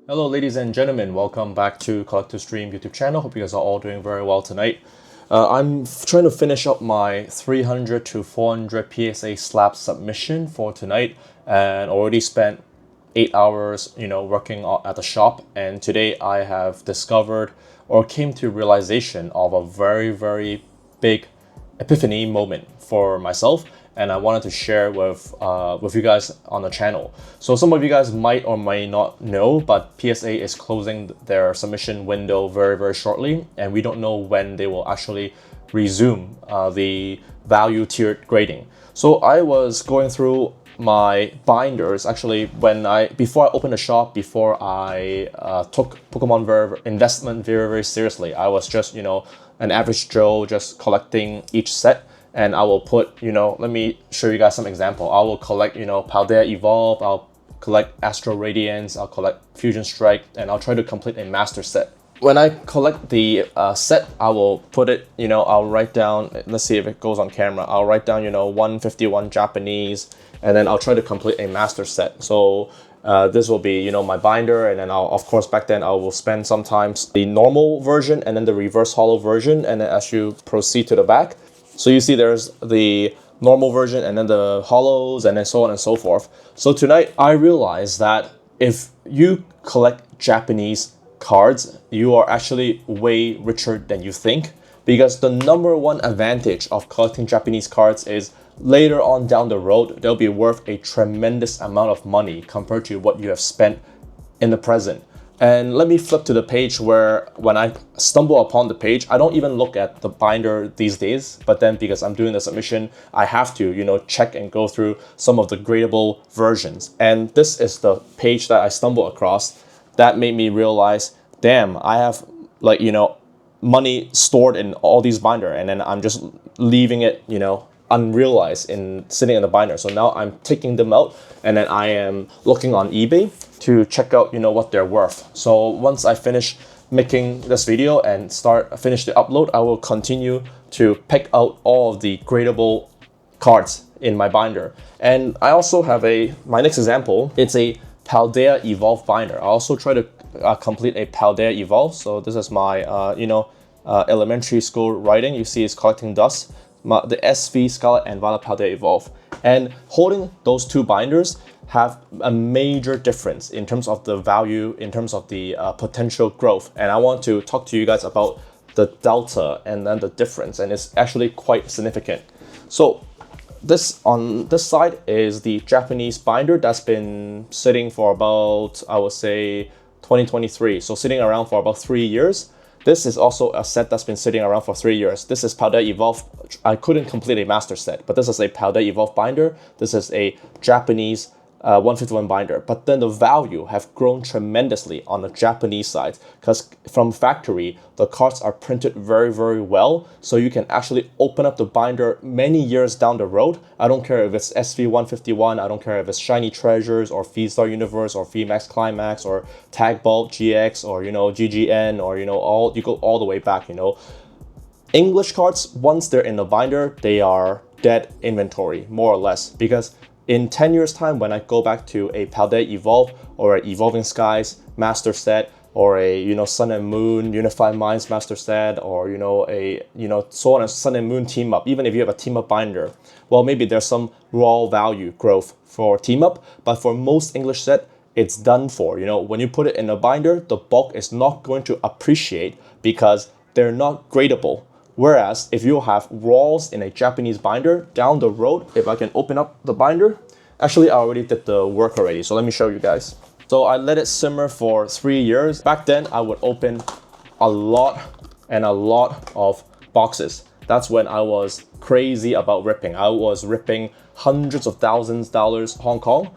Hello ladies and gentlemen, welcome back to Collector's Dream YouTube channel. Hope you guys are all doing very well tonight. I'm trying to finish up my 300 to 400 PSA slab submission for tonight and already spent 8 hours, working at the shop. And today I have discovered or came to realization of a very, very big epiphany moment for myself, and I wanted to share with you guys on the channel. So some of you guys might or might not know, but PSA is closing their submission window very, very shortly, and we don't know when they will actually resume the value tiered grading. So I was going through my binders actually before I opened the shop, before I took Pokemon investment very, very seriously. I was just an average Joe just collecting each set, and I will put let me show you guys some example. I will collect Paldea Evolve, I'll collect Astro Radiance, I'll collect Fusion Strike, and I'll try to complete a master set. When I collect the set, I will put it, I'll write down, let's see if it goes on camera. I'll write down, 151 Japanese, and then I'll try to complete a master set. So this will be, my binder, and then of course, back then I will spend sometimes the normal version and then the reverse holo version, and then as you proceed to the back. So you see there's the normal version and then the holos and then so on and so forth. So tonight I realized that if you collect Japanese cards, you are actually way richer than you think, because the number one advantage of collecting Japanese cards is later on down the road, they'll be worth a tremendous amount of money compared to what you have spent in the present. And let me flip to the page where when I stumble upon the page, I don't even look at the binder these days, but then because I'm doing the submission, I have to, check and go through some of the gradable versions. And this is the page that I stumbled across that made me realize, damn, I have money stored in all these binder, and then I'm just leaving it, unrealized in sitting in the binder. So now I'm taking them out, and then I am looking on eBay to check out, what they're worth. So once I finish making this video and finish the upload, I will continue to pick out all of the gradable cards in my binder. And I also have my next example. It's a Paldea Evolve binder. I also try to complete a Paldea Evolve. So this is my, elementary school writing. You see it's collecting dust. The SV Scarlet and Violet Paldea Evolve. And holding those two binders have a major difference in terms of the value, in terms of the potential growth. And I want to talk to you guys about the delta and then the difference. And it's actually quite significant. So on this side is the Japanese binder that's been sitting for about, I would say, 2023. So sitting around for about 3 years. This is also a set that's been sitting around for 3 years. This is Paldea Evolve. I couldn't complete a master set, but this is a Paldea Evolve binder. This is a Japanese 151 binder. But then the value have grown tremendously on the Japanese side, because from factory, the cards are printed very, very well. So you can actually open up the binder many years down the road. I don't care if it's SV151, I don't care if it's Shiny Treasures or V-Star Universe or VMAX Climax or Tag Bolt GX or, GGN or, you go all the way back, English cards, once they're in the binder, they are dead inventory, more or less, because in 10 years time, when I go back to a Paldea Evolve or an Evolving Skies master set, or a Sun and Moon Unified Minds master set, or so on, a Sun and Moon team up, even if you have a team up binder, well, maybe there's some raw value growth for team up, but for most English set, it's done for. When you put it in a binder, the bulk is not going to appreciate because they're not gradable. Whereas if you have raws in a Japanese binder, down the road, if I can open up the binder, actually I already did the work already. So let me show you guys. So I let it simmer for 3 years. Back then I would open a lot of boxes. That's when I was crazy about ripping. I was ripping hundreds of thousands of dollars Hong Kong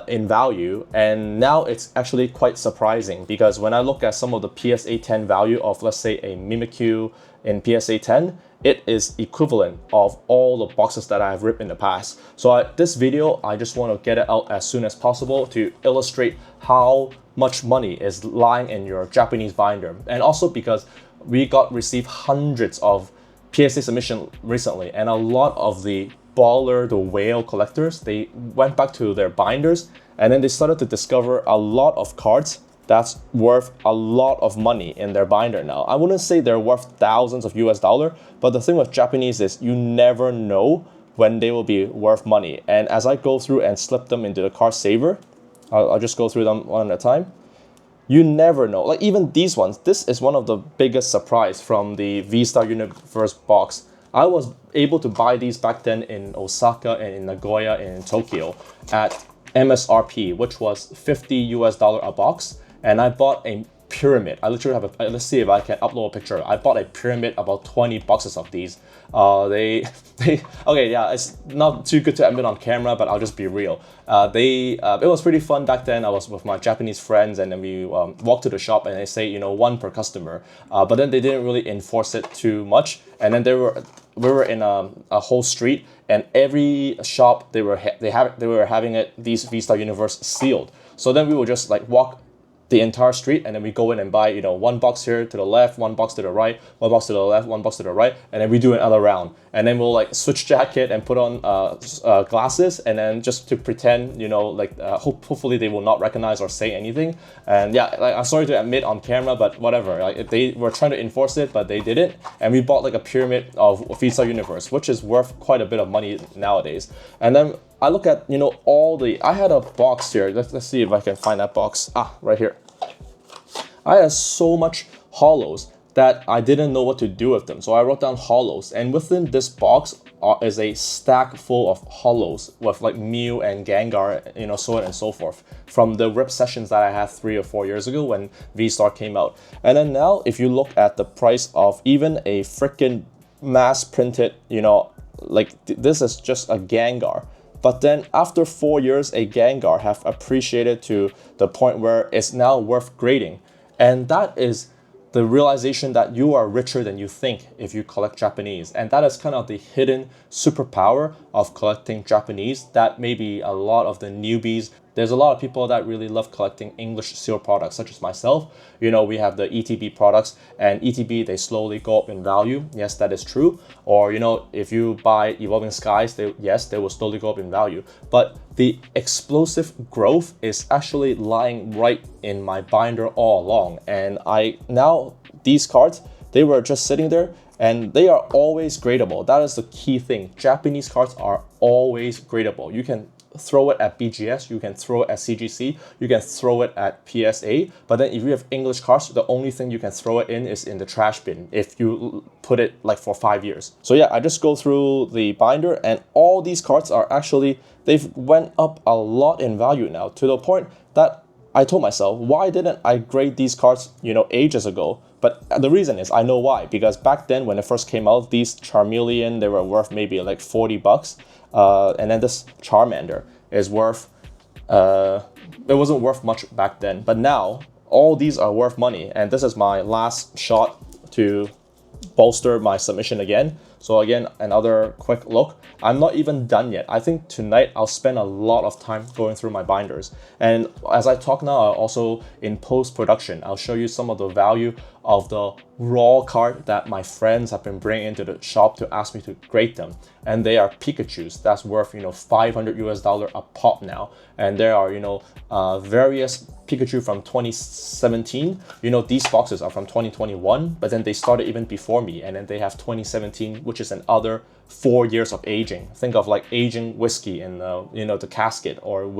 in value, and now it's actually quite surprising, because when I look at some of the PSA 10 value of, let's say, a Mimikyu in PSA 10, it is equivalent of all the boxes that I have ripped in the past. So this video, I just want to get it out as soon as possible to illustrate how much money is lying in your Japanese binder. And also because we received hundreds of PSA submission recently, and a lot of the baller, the whale collectors, they went back to their binders, and then they started to discover a lot of cards that's worth a lot of money in their binder now. I wouldn't say they're worth thousands of US dollar, but the thing with Japanese is you never know when they will be worth money. And as I go through and slip them into the card saver, I'll just go through them one at a time. You never know. Like even these ones, this is one of the biggest surprise from the V-Star Universe box. I was able to buy these back then in Osaka and in Nagoya and in Tokyo at MSRP, which was 50 US dollar a box. And I bought a pyramid. I literally have let's see if I can upload a picture. I bought a pyramid, about 20 boxes of these. Okay, yeah, it's not too good to admit on camera, but I'll just be real. It was pretty fun back then. I was with my Japanese friends, and then we walked to the shop, and they say, you know, one per customer. But then they didn't really enforce it too much. And then we were in a whole street, and every shop they were having these V-Star Universe sealed. So then we would just like walk the entire street, and then we go in and buy, you know, one box here to the left, one box to the right, one box to the left, one box to the right, and then we do another round. And then we'll like switch jacket and put on glasses, and then just to pretend, you know, like hopefully they will not recognize or say anything. And yeah, like I'm sorry to admit on camera, but whatever. Like they were trying to enforce it, but they didn't. And we bought like a pyramid of V-Star Universe, which is worth quite a bit of money nowadays. And then I look at, you know, I had a box here. Let's see if I can find that box. Right here. I had so much Holos that I didn't know what to do with them. So I wrote down Holos, and within this box is a stack full of Holos with like Mew and Gengar, you know, so on and so forth, from the rip sessions that I had 3 or 4 years ago when V-Star came out. And then now, if you look at the price of even a freaking mass printed, you know, like this is just a Gengar. But then after 4 years, a Gengar have appreciated to the point where it's now worth grading. And that is the realization that you are richer than you think if you collect Japanese. And that is kind of the hidden superpower of collecting Japanese that maybe a lot of the newbies, there's a lot of people that really love collecting English seal products, such as myself. You know, we have the ETB products, and ETB, they slowly go up in value. Yes, that is true. Or, you know, if you buy Evolving Skies, they will slowly go up in value. But the explosive growth is actually lying right in my binder all along. And these cards, they were just sitting there, and they are always gradable. That is the key thing. Japanese cards are always gradable. You can throw it at BGS, you can throw it at CGC, you can throw it at PSA, but then if you have English cards, the only thing you can throw it in is in the trash bin if you put it like for 5 years. So yeah, I just go through the binder, and all these cards are actually, they've went up a lot in value now, to the point that I told myself, why didn't I grade these cards, you know, ages ago? But the reason is, I know why, because back then when it first came out, these Charmeleon, they were worth maybe like 40 bucks. And then this Charmander is worth, it wasn't worth much back then, but now all these are worth money. And this is my last shot to bolster my submission again. So again, another quick look. I'm not even done yet. I think tonight I'll spend a lot of time going through my binders. And as I talk now, I'll also in post-production, I'll show you some of the value of the raw card that my friends have been bringing into the shop to ask me to grade them. And they are Pikachus. That's worth, you know, 500 US dollar a pop now. And there are, you know, various Pikachu from 2017. You know, these boxes are from 2021, but then they started even before me. And then they have 2017, which is another 4 years of aging. Think of like aging whiskey in you know, the casket, or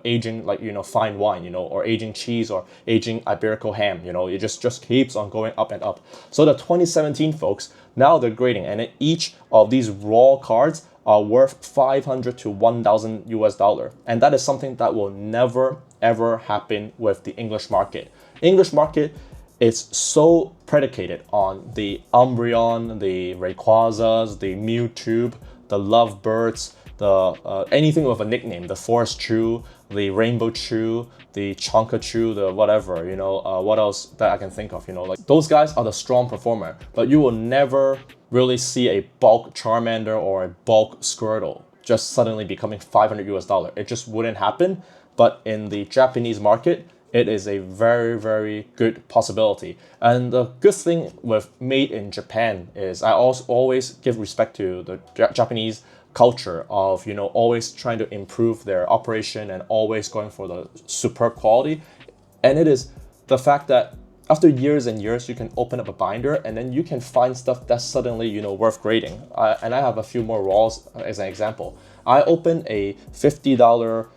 aging like, you know, fine wine, you know, or aging cheese, or aging Iberico ham. You know, it just keeps on going up and up. So the 2017 folks, now they're grading, and each of these raw cards are worth 500 to 1,000 US dollar. And that is something that will never ever happen with the English market. English market, it's so predicated on the Umbreon, the Rayquazas, the Mewtwo, the Lovebirds, the anything with a nickname, the Forest Chew, the Rainbow Chew, the Chonkachu, the whatever, you know, what else that I can think of, you know, like those guys are the strong performer, but you will never really see a bulk Charmander or a bulk Squirtle just suddenly becoming 500 US dollar. It just wouldn't happen. But in the Japanese market, it is a very, very good possibility. And the good thing with made in Japan is I also always give respect to the Japanese culture of, you know, always trying to improve their operation and always going for the superb quality. And it is the fact that after years and years, you can open up a binder and then you can find stuff that's suddenly, you know, worth grading. And I have a few more rolls as an example. I opened a $50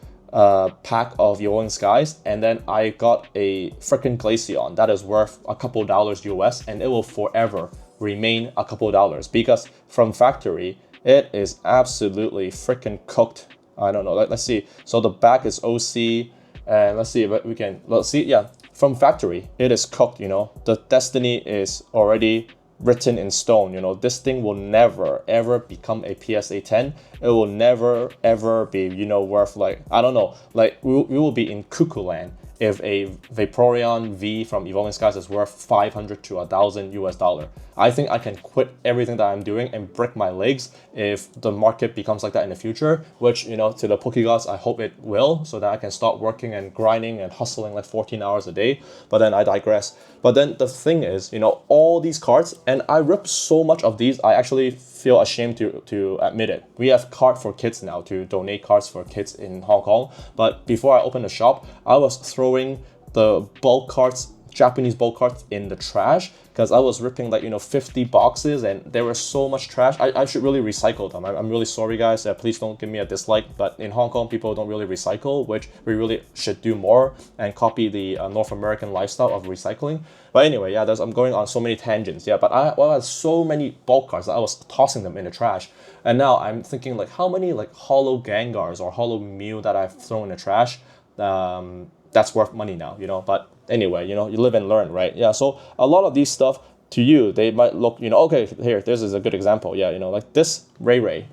pack of Evolving Skies, and then I got a freaking Glaceon that is worth a couple dollars US, and it will forever remain a couple dollars because from factory, it is absolutely freaking cooked. I don't know, let's see. So the back is OC, and let's see if we can, let's see, yeah. From factory, it is cooked, you know. The destiny is already written in stone, you know. This thing will never, ever become a PSA 10. It will never, ever be, you know, worth like, I don't know, like we will be in cuckoo land if a Vaporeon V from Evolving Skies is worth 500 to 1,000 US dollar. I think I can quit everything that I'm doing and break my legs if the market becomes like that in the future, which, you know, to the Pokegods, I hope it will, so that I can start working and grinding and hustling like 14 hours a day. But then I digress. But then the thing is, you know, all these cards, and I rip so much of these, I actually feel ashamed to admit it. We have Card for Kids now to donate cards for kids in Hong Kong. But before I opened the shop, I was throwing the bulk cards, Japanese bulk cards, in the trash because I was ripping like, you know, 50 boxes and there was so much trash. I should really recycle them. I'm really sorry, guys. Please don't give me a dislike. But in Hong Kong, people don't really recycle, which we really should do more and copy the North American lifestyle of recycling. But anyway, yeah, I'm going on so many tangents. Yeah, but I had so many bulk cards that I was tossing them in the trash. And now I'm thinking like how many like Holo Gengars or Holo Mew that I've thrown in the trash, that's worth money now, you know. But anyway, you know, you live and learn, right? Yeah, so a lot of these stuff to you, they might look, you know, okay, here, this is a good example. Yeah, you know, like this Ray.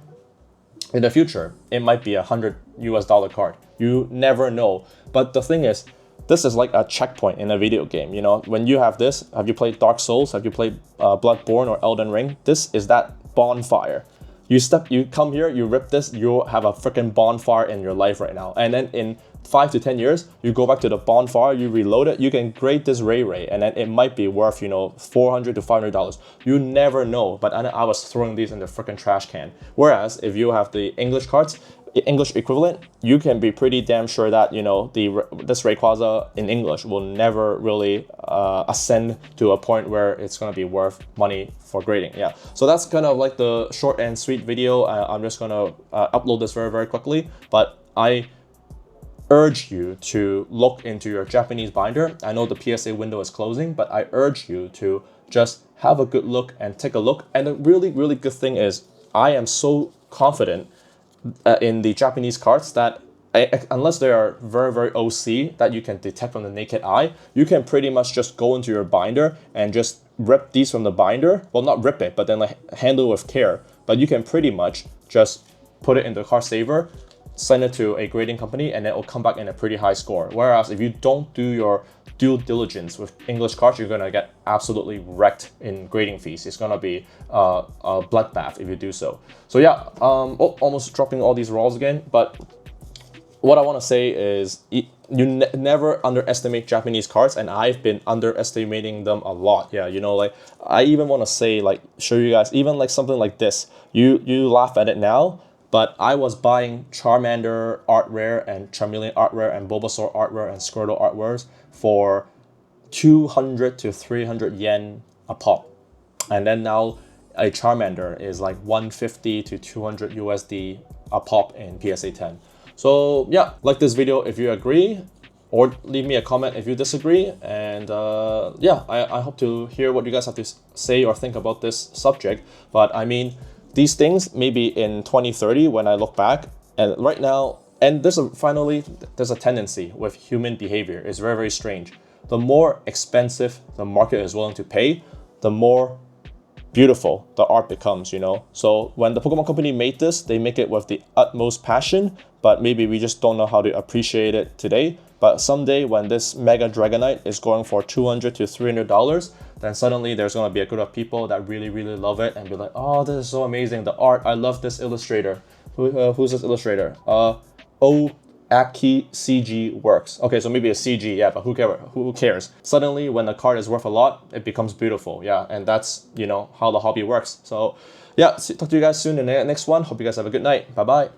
In the future, it might be $100 US card. You never know. But the thing is, this is like a checkpoint in a video game. You know, when you have this, have you played Dark Souls? Have you played Bloodborne or Elden Ring? This is that bonfire. You come here, you rip this, you have a freaking bonfire in your life right now. And then in 5 to 10 years, you go back to the bonfire, you reload it, you can grade this Ray, and then it might be worth, you know, $400 to $500. You never know. But I was throwing these in the freaking trash can. Whereas if you have the English cards, English equivalent, you can be pretty damn sure that, you know, this Rayquaza in English will never really ascend to a point where it's going to be worth money for grading. Yeah, so that's kind of like the short and sweet video. I'm just going to upload this very, very quickly, but I urge you to look into your Japanese binder. I know the PSA window is closing, but I urge you to just have a good look and take a look. And the really, really good thing is I am so confident in the Japanese cards that unless they are very, very OC that you can detect from the naked eye, you can pretty much just go into your binder and just rip these from the binder. Well, not rip it, but then like handle it with care. But you can pretty much just put it in the card saver, send it to a grading company, and it will come back in a pretty high score. Whereas if you don't do your due diligence with English cards, you're gonna get absolutely wrecked in grading fees. It's gonna be a bloodbath if you do so. So yeah, almost dropping all these rolls again. But what I want to say is you never underestimate Japanese cards, and I've been underestimating them a lot. Yeah, you know, like I even want to say, like, show you guys, even like something like this. You laugh at it now, but I was buying Charmander art rare and Charmeleon art rare and Bulbasaur art rare and Squirtle art rares for 200 to 300 yen a pop. And then now a Charmander is like 150 to 200 USD a pop in PSA 10. So yeah, like this video if you agree, or leave me a comment if you disagree. And yeah, I hope to hear what you guys have to say or think about this subject. But I mean, these things maybe in 2030 when I look back, and right now, and there's a tendency with human behavior. It's very, very strange. The more expensive the market is willing to pay, the more beautiful the art becomes, you know. So when the Pokemon Company made this, they make it with the utmost passion, but maybe we just don't know how to appreciate it today. But someday when this Mega Dragonite is going for $200 to $300, then suddenly there's going to be a group of people that really, really love it and be like, oh, this is so amazing, the art, I love this illustrator. Who's this illustrator? Aki CG Works. Okay, so maybe a CG, yeah, but who cares? Suddenly, when the card is worth a lot, it becomes beautiful, yeah, and that's, you know, how the hobby works. So, yeah, talk to you guys soon in the next one. Hope you guys have a good night. Bye-bye.